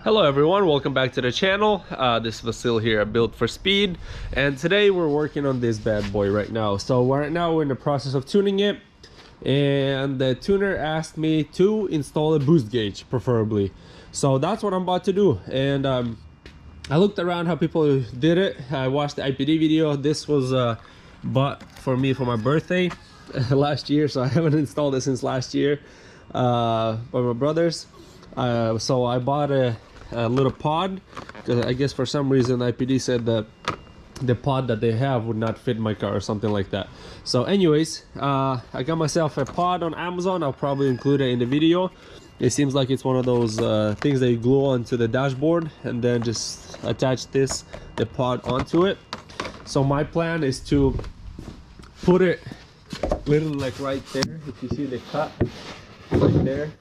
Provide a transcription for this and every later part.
Hello everyone, welcome back to the channel. This is Vasil here at Built for Speed, and today we're working on this bad boy right now. So right now we're in the process of tuning it, and the tuner asked me to install a boost gauge preferably. So that's what I'm about to do. And I looked around how people did it. I watched the IPD video. This was bought for me for my birthday last year, so I haven't installed it since last year by my brothers. So I bought a little pod, because I guess for some reason IPD said that the pod that they have would not fit my car or something like that. So anyways, I got myself a pod on Amazon. I'll probably include it in the video. It seems like it's one of those things that you glue onto the dashboard and then just attach the pod onto it. So my plan is to put it literally like right there. If you see the cut right there,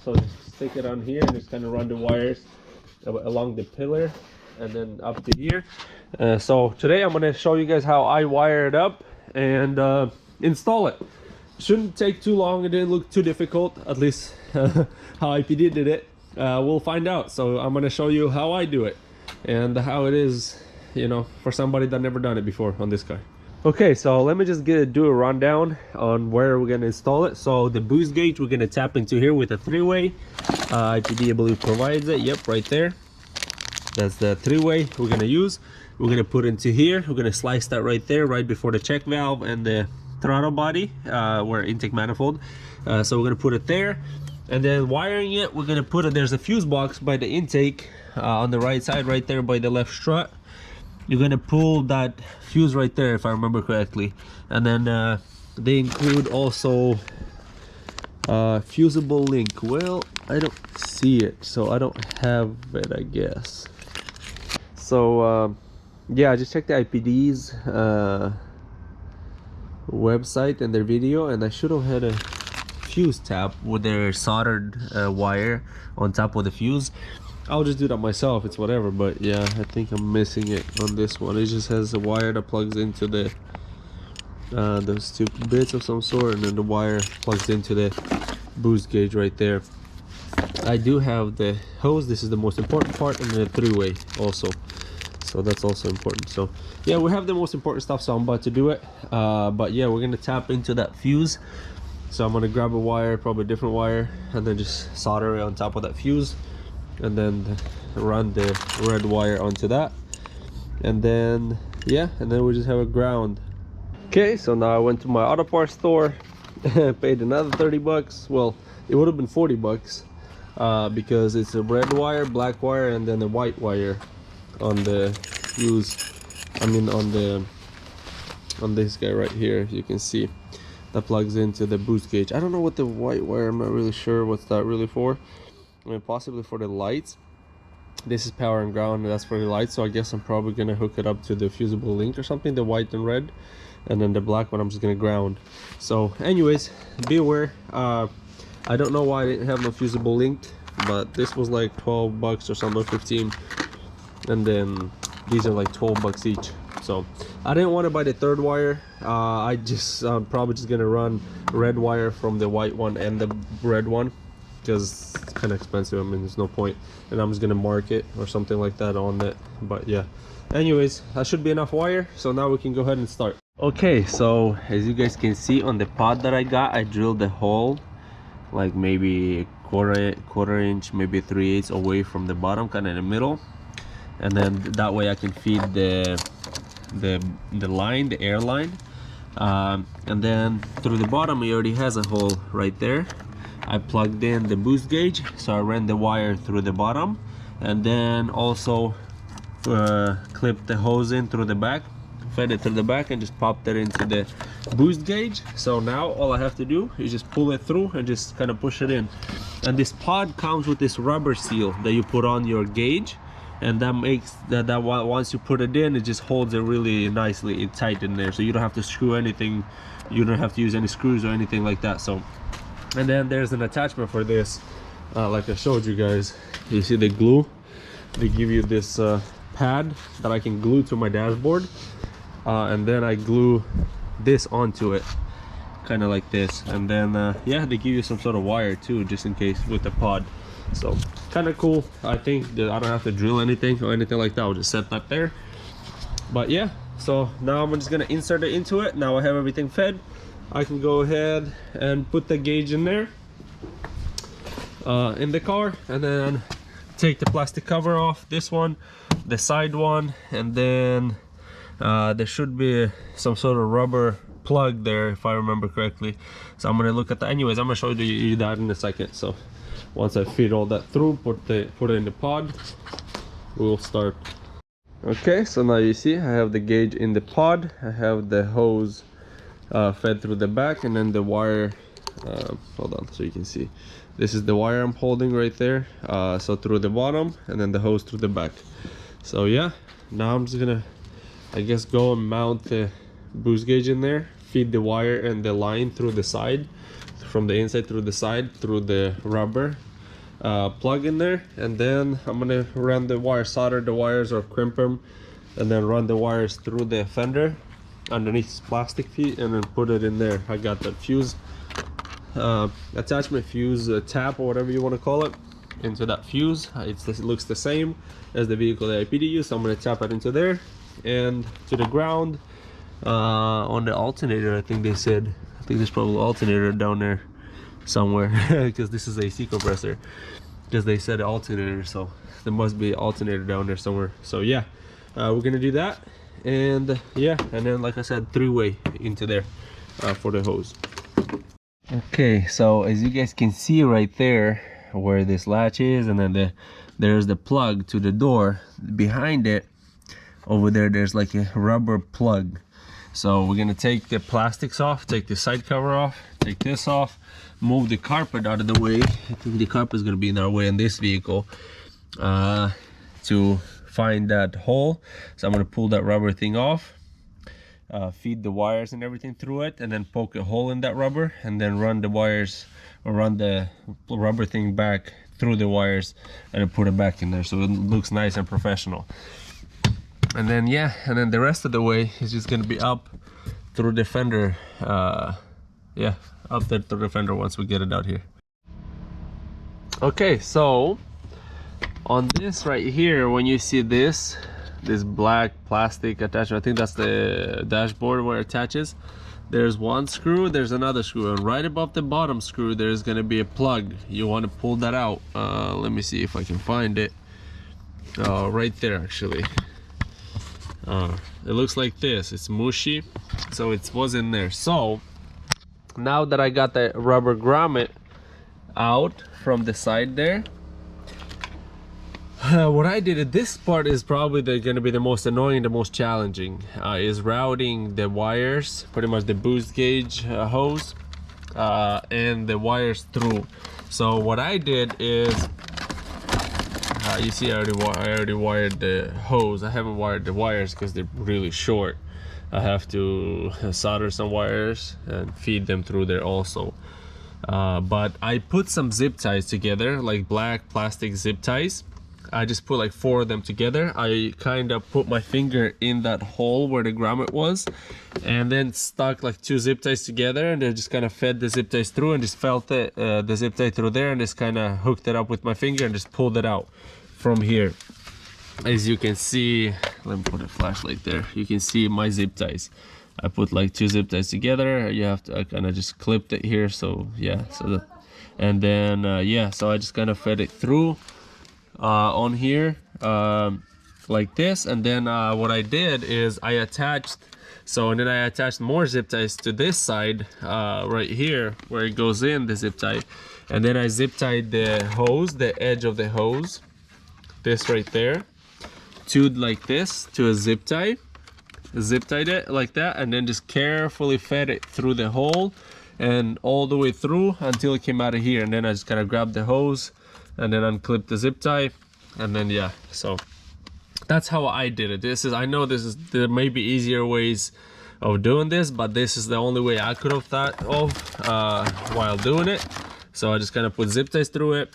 so just stick it on here and just kind of run the wires along the pillar and then up to here. So today I'm going to show you guys how I wire it up and install it. Shouldn't take too long. It didn't look too difficult, at least how IPD did it. We'll find out. So I'm going to show you how I do it and how it is, you know, for somebody that never done it before on this car. Okay, so let me just do a rundown on where we're going to install it. So the boost gauge we're going to tap into here with a three-way. IPD I believe provides it. Yep, right there. That's the three-way we're going to use. We're going to put into here. We're going to slice that right there, right before the check valve and the throttle body, where intake manifold. So we're going to put it there. And then wiring it, we're going to put it, there's a fuse box by the intake on the right side, right there by the left strut. You're gonna pull that fuse right there, if I remember correctly, and then they include also fusible link. Well, I don't see it, so I don't have it, I guess. So yeah, I just checked the IPD's website and their video, and I should have had a fuse tap with their soldered wire on top of the fuse. I'll just do that myself, it's whatever, but yeah, I think I'm missing it on this one. It just has a wire that plugs into the those two bits of some sort, and then the wire plugs into the boost gauge right there. I do have the hose. This is the most important part, and the three-way also, so that's also important. So yeah, we have the most important stuff, so I'm about to do it. But yeah, we're gonna tap into that fuse. So I'm gonna grab a wire, probably a different wire, and then just solder it on top of that fuse, and then run the red wire onto that, and then yeah, and then we just have a ground. Okay, so now I went to my auto parts store, paid another 30 bucks. Well, it would have been 40 bucks because it's a red wire, black wire, and then a white wire on the fuse. I mean on this guy right here, if you can see, that plugs into the boost gauge. I don't know what the white wire, I'm not really sure what's that really for. I mean, possibly for the lights. This is power and ground, and that's for the lights. So I guess I'm probably gonna hook it up to the fusible link or something, the white and red, and then the black one I'm just gonna ground. So anyways, be aware. I don't know why I didn't have no fusible link, but this was like 12 bucks or something, 15, and then these are like 12 bucks each. So I didn't want to buy the third wire. I'm probably just gonna run red wire from the white one and the red one, because it's kind of expensive. I mean, there's no point, and I'm just gonna mark it or something like that on it. But yeah, anyways, that should be enough wire, so now we can go ahead and start. Okay, so as you guys can see on the pod that I got, I drilled a hole like maybe a quarter inch, maybe 3/8 away from the bottom, kind of in the middle, and then that way I can feed the line, the air line, and then through the bottom it already has a hole right there. I plugged in the boost gauge, so I ran the wire through the bottom, and then also clipped the hose in through the back, fed it through the back, and just popped it into the boost gauge. So now all I have to do is just pull it through and just kind of push it in. And this pod comes with this rubber seal that you put on your gauge, and that makes that once you put it in, it just holds it really nicely tight in there, so you don't have to screw anything, you don't have to use any screws or anything like that. So, and then there's an attachment for this, like I showed you guys. You see the glue? They give you this pad that I can glue to my dashboard, and then I glue this onto it, kind of like this, and then yeah, they give you some sort of wire too, just in case with the pod. So kind of cool. I think that I don't have to drill anything or anything like that. I'll just set that there. But yeah, so now I'm just gonna insert it into it. Now I have everything fed. I can go ahead and put the gauge in there in the car, and then take the plastic cover off, this one, the side one, and then there should be some sort of rubber plug there if I remember correctly. So I'm gonna look at that. Anyways, I'm gonna show you that in a second. So once I feed all that through, put it in the pod, we'll start. Okay, so now you see I have the gauge in the pod. I have the hose fed through the back, and then the wire, hold on so you can see, this is the wire I'm holding right there, so through the bottom, and then the hose through the back. So yeah, now I'm just gonna, I guess, go and mount the boost gauge in there, feed the wire and the line through the side, from the inside through the side, through the rubber plug in there, and then I'm gonna run the wire, solder the wires or crimp them, and then run the wires through the fender underneath this plastic feet, and then put it in there. I got that fuse attachment, fuse tap or whatever you want to call it, into that fuse. It looks the same as the vehicle that I PDU, so I'm going to tap it into there and to the ground on the alternator. I think they said, I think there's probably an alternator down there somewhere because this is a AC compressor, because they said alternator, so there must be an alternator down there somewhere. So yeah, we're gonna do that, and yeah, and then like I said, three-way into there for the hose. Okay, so as you guys can see right there where this latch is, and then there's the plug to the door. Behind it over there, there's like a rubber plug. So we're gonna take the plastics off, take the side cover off, take this off, move the carpet out of the way. I think the carpet is gonna be in our way in this vehicle to find that hole. So I'm gonna pull that rubber thing off, feed the wires and everything through it, and then poke a hole in that rubber, and then run the wires, or run the rubber thing back through the wires, and then put it back in there so it looks nice and professional. And then yeah, and then the rest of the way is just gonna be up through the fender, yeah, up there through the fender once we get it out here. Okay, so on this right here, when you see this black plastic attachment, I think that's the dashboard where it attaches. There's one screw, there's another screw, and right above the bottom screw there's gonna be a plug. You want to pull that out. Let me see if I can find it. Right there actually. It looks like this. It's mushy, so it was in there. So now that I got the rubber grommet out from the side there, what I did, this part is probably going to be the most annoying, the most challenging, is routing the wires, pretty much the boost gauge hose, and the wires through. So what I did is, you see I already wired the hose. I haven't wired the wires because they're really short. I have to solder some wires and feed them through there also. But I put some zip ties together, like black plastic zip ties. I just put like 4 of them together. I kind of put my finger in that hole where the grommet was, and then stuck like 2 zip ties together, and I just kind of fed the zip ties through, and just felt the zip tie through there, and just kind of hooked it up with my finger and just pulled it out from here. As you can see, let me put a flashlight there. You can see my zip ties. I put like 2 zip ties together. You have to, I kind of just clipped it here. So yeah, so that, and then yeah, so I just kind of fed it through on here like this. And then what I did is I attached, and then I attached more zip ties to this side right here where it goes in, the zip tie. And then I zip tied the hose, the edge of the hose, this right there, to like this, to a zip tie. Zip tied it like that, and then just carefully fed it through the hole and all the way through until it came out of here. And then I just kind of grabbed the hose and then unclipped the zip tie, and then yeah, so that's how I did it. I know there may be easier ways of doing this, but this is the only way I could have thought of while doing it. So I just kind of put zip ties through it,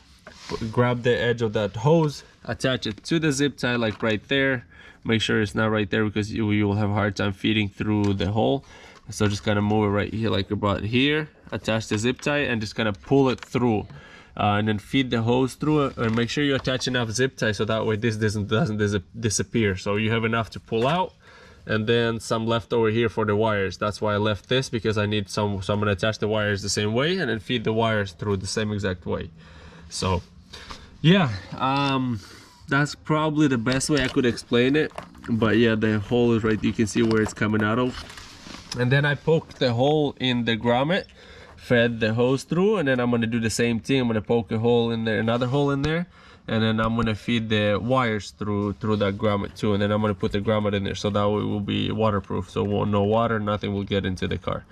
grab the edge of that hose, attach it to the zip tie like right there. Make sure it's not right there because you will have a hard time feeding through the hole. So just kind of move it right here like about here, attach the zip tie, and just kind of pull it through. and then feed the hose through it, and make sure you attach enough zip tie so that way this doesn't disappear. So you have enough to pull out, and then some left over here for the wires. That's why I left this, because I need some, so I'm gonna attach the wires the same way and then feed the wires through the same exact way. So yeah, that's probably the best way I could explain it. But yeah, the hole is right, you can see where it's coming out of. And then I poked the hole in the grommet, fed the hose through, and then I'm gonna do the same thing. I'm gonna poke a hole in there, another hole in there, and then I'm gonna feed the wires through that grommet too. And then I'm gonna put the grommet in there, so that way it will be waterproof. So no water, nothing will get into the car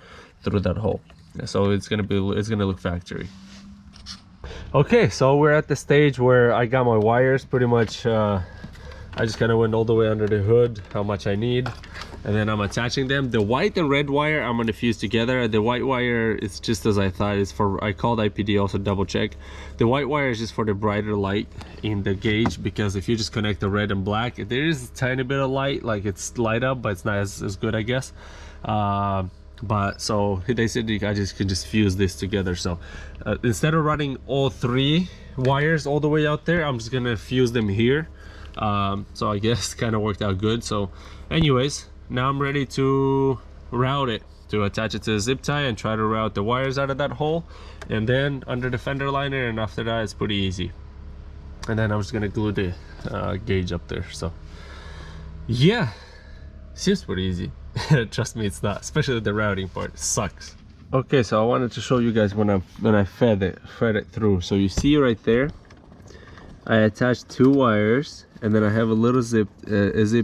through that hole. So it's gonna look factory. Okay, so we're at the stage where I got my wires pretty much. I just kind of went all the way under the hood, how much I need, and then I'm attaching them. The white and red wire I'm gonna fuse together. The white wire is just as I thought. It's for, I called IPD, also double check. The white wire is just for the brighter light in the gauge, because if you just connect the red and black, there is a tiny bit of light, like it's light up, but it's not as good, I guess. But so they said I can just fuse this together. So instead of running all 3 wires all the way out there, I'm just gonna fuse them here. So I guess kind of worked out good. So anyways, now I'm ready to route it, to attach it to the zip tie and try to route the wires out of that hole, and then under the fender liner, and after that it's pretty easy. And then I'm just gonna glue the gauge up there. So yeah, seems pretty easy. Trust me, it's not, especially the routing part sucks. Okay, so I wanted to show you guys when I fed it through. So you see right there, I attached 2 wires, and then I have a little zip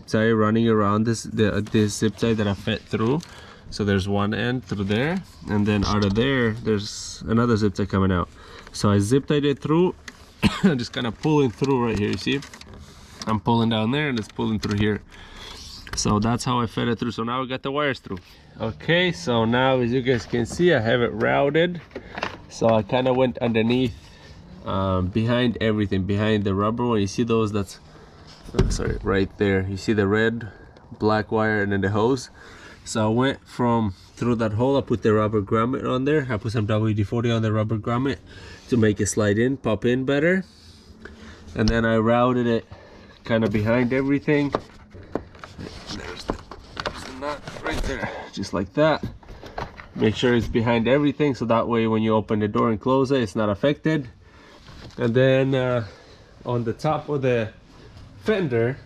tie running around this zip tie that I fed through. So there's one end through there, and then out of there there's another zip tie coming out. So I zip tied it through. I'm just kind of pulling through right here. You see, I'm pulling down there and it's pulling through here. So that's how I fed it through. So now we got the wires through. Okay, so now as you guys can see, I have it routed. So I kind of went underneath, behind everything, behind the rubber one. You see those, that's sorry, right there. You see the red, black wire, and then the hose. So I went from through that hole. I put the rubber grommet on there. I put some WD-40 on the rubber grommet to make it slide in, pop in better. And then I routed it kind of behind everything. There's the nut right there, just like that. Make sure it's behind everything, so that way when you open the door and close it, it's not affected. And then on the top of the fender,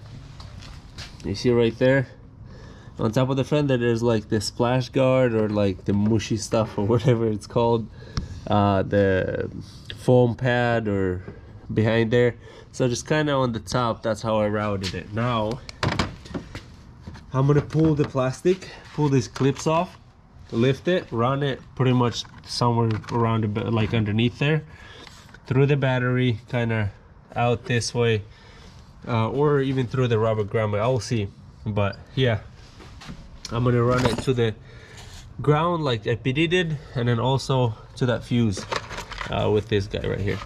you see right there, on top of the fender there's like the splash guard, or like the mushy stuff, or whatever it's called, the foam pad, or behind there. So just kind of on the top, that's how I routed it. Now I'm gonna pull the plastic, pull these clips off, lift it, run it pretty much somewhere around the, like underneath there, through the battery, kind of out this way, or even through the rubber grommet. I'll see. But yeah, I'm gonna run it to the ground like IPD did, and then also to that fuse with this guy right here.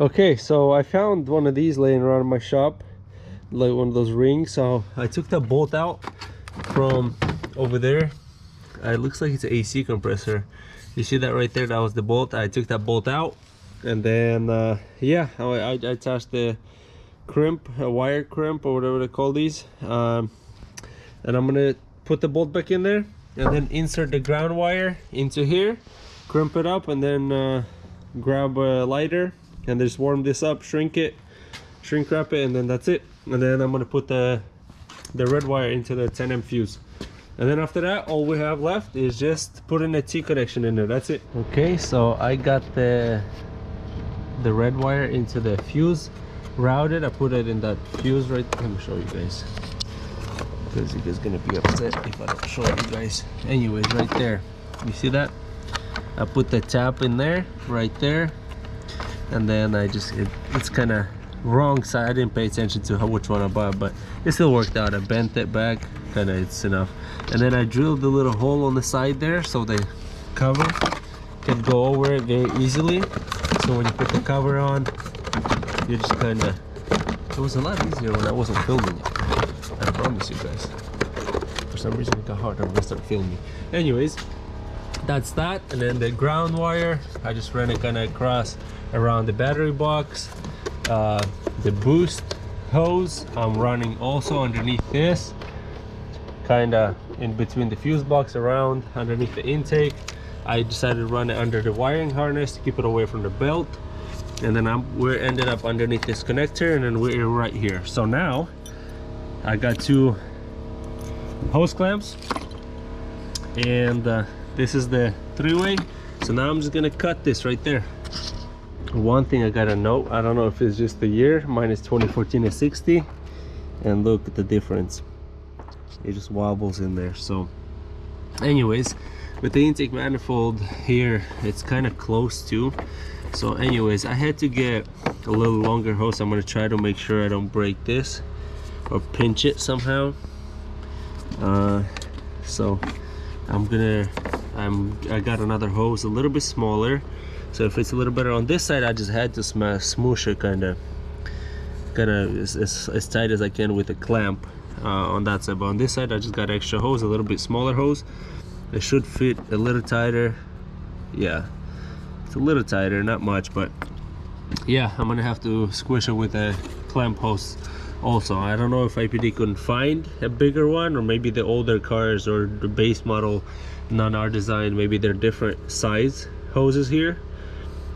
Okay, so I found one of these laying around in my shop, like one of those rings. So I took the bolt out from over there. It looks like it's an AC compressor. You see that right there? That was the bolt. I took that bolt out, and then yeah, I attached the crimp, a wire crimp, or whatever they call these, and I'm gonna put the bolt back in there, and then insert the ground wire into here, crimp it up, and then grab a lighter and just warm this up, shrink wrap it, and then that's it. And then I'm gonna put the red wire into the 10M fuse, and then after that all we have left is just putting a T connection in there. That's it. Okay, so I got the red wire into the fuse routed. I put it in that fuse right. Let me show you guys, because you guys gonna be upset if I don't show you guys. Anyways, right there, you see that? I put the tap in there, right there, and then I just it's kind of wrong side. I didn't pay attention to which one I bought, but it still worked out. I bent it back, kind of, it's enough. And then I drilled the little hole on the side there, so the cover can go over it very easily. So when you put the cover on, you just kind of, it was a lot easier when I wasn't filming it, I promise you guys. For some reason it got harder when I started filming. Anyways, that's that. And then the ground wire, I just ran it kind of across around the battery box. The boost hose I'm running also underneath this, kind of in between the fuse box, around underneath the intake. I decided to run it under the wiring harness to keep it away from the belt. And then we ended up underneath this connector, and then we're right here. So now I got 2 hose clamps, and this is the 3-way. So now I'm just gonna cut this right there. One thing I gotta note, I don't know if it's just the year, mine is 2014 and 60, and look at the difference, it just wobbles in there. So anyways, with the intake manifold here, it's kind of close too. So anyways, I had to get a little longer hose. I'm gonna try to make sure I don't break this or pinch it somehow. So I got another hose a little bit smaller, so if it's a little better on this side, I just had to smoosh it kind of as tight as I can with a clamp on that side. But on this side, I just got extra hose, a little bit smaller hose. It should fit a little tighter. Yeah, it's a little tighter, not much, but yeah, I'm gonna have to squish it with a clamp hose also. I don't know if IPD couldn't find a bigger one, or maybe the older cars or the base model non-R design, maybe they're different size hoses here.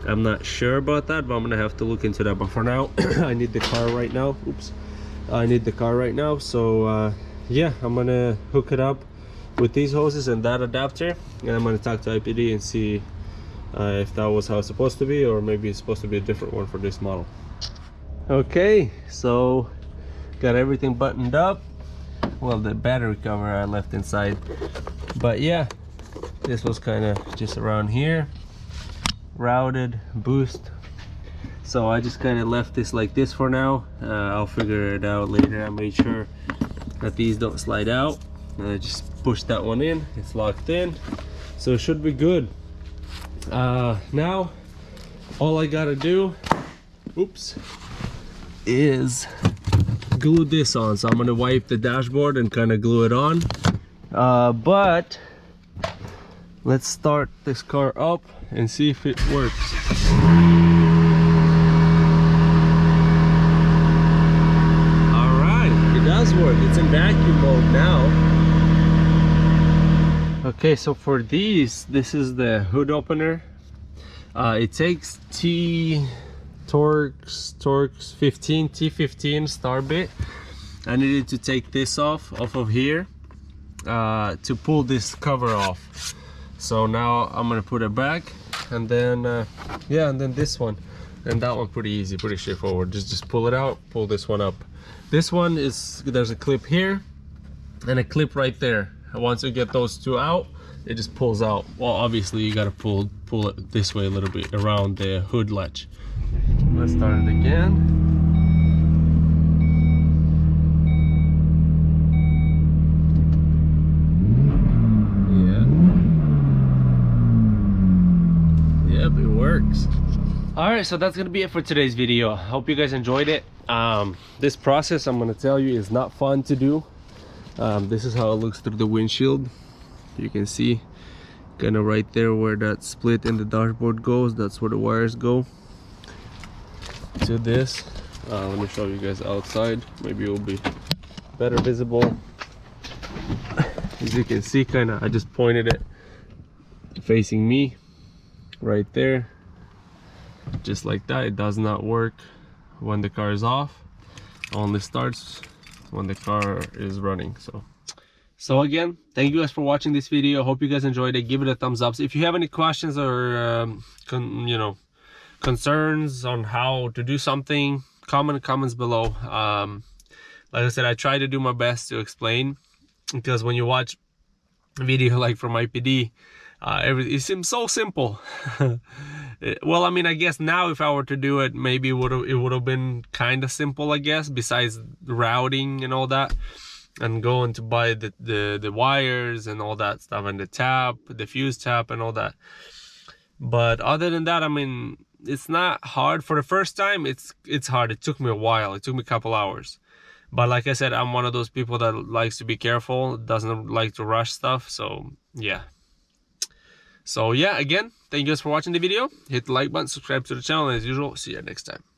I'm not sure about that, but I'm gonna have to look into that. But for now, I need the car right now. Oops, I need the car right now. So yeah, I'm gonna hook it up with these hoses and that adapter, and I'm gonna talk to IPD and see if that was how it's supposed to be, or maybe it's supposed to be a different one for this model. Okay, so got everything buttoned up. Well, the battery cover I left inside, but yeah, this was kind of just around here, routed, boost. So I just kind of left this like this for now. I'll figure it out later. I made sure that these don't slide out, and I just pushed that one in. It's locked in, so it should be good. Now all I gotta do, oops, is glue this on. So I'm gonna wipe the dashboard and kind of glue it on, but let's start this car up and see if it works. All right, it does work. It's in vacuum mode now. Okay, so for these, this is the hood opener. It takes Torx 15 T15 star bit. I needed to take this off of here to pull this cover off. So now I'm gonna put it back, and then yeah, and then this one and that one, pretty easy, pretty straightforward. Just pull it out, pull this one up. This one is, there's a clip here and a clip right there. Once you get those 2 out, it just pulls out. Well, obviously you gotta pull it this way a little bit around the hood latch. Let's start it again. Yeah. Yep, it works. All right, so that's gonna be it for today's video. I hope you guys enjoyed it. This process, I'm gonna tell you, is not fun to do. This is how it looks through the windshield. You can see kind of right there where that split in the dashboard goes. That's where the wires go to this. Let me show you guys outside, maybe it will be better visible. As you can see, kind of, I just pointed it facing me right there, just like that. It does not work when the car is off, only starts when the car is running. So again, thank you guys for watching this video. Hope you guys enjoyed it. Give it a thumbs up. If you have any questions or you know, concerns on how to do something, comments below. Like I said, I try to do my best to explain, because when you watch a video like from IPD, it seems so simple. Well, I mean, I guess now if I were to do it, maybe it would have been kind of simple, I guess, besides routing and all that, and going to buy the wires and all that stuff, and the tap, the fuse tap and all that. But other than that, I mean, it's not hard. For the first time, it's hard. It took me a while. It took me a couple hours. But like I said, I'm one of those people that likes to be careful, doesn't like to rush stuff. So yeah. So yeah, again, thank you guys for watching the video. Hit the like button, subscribe to the channel, and as usual, see you next time.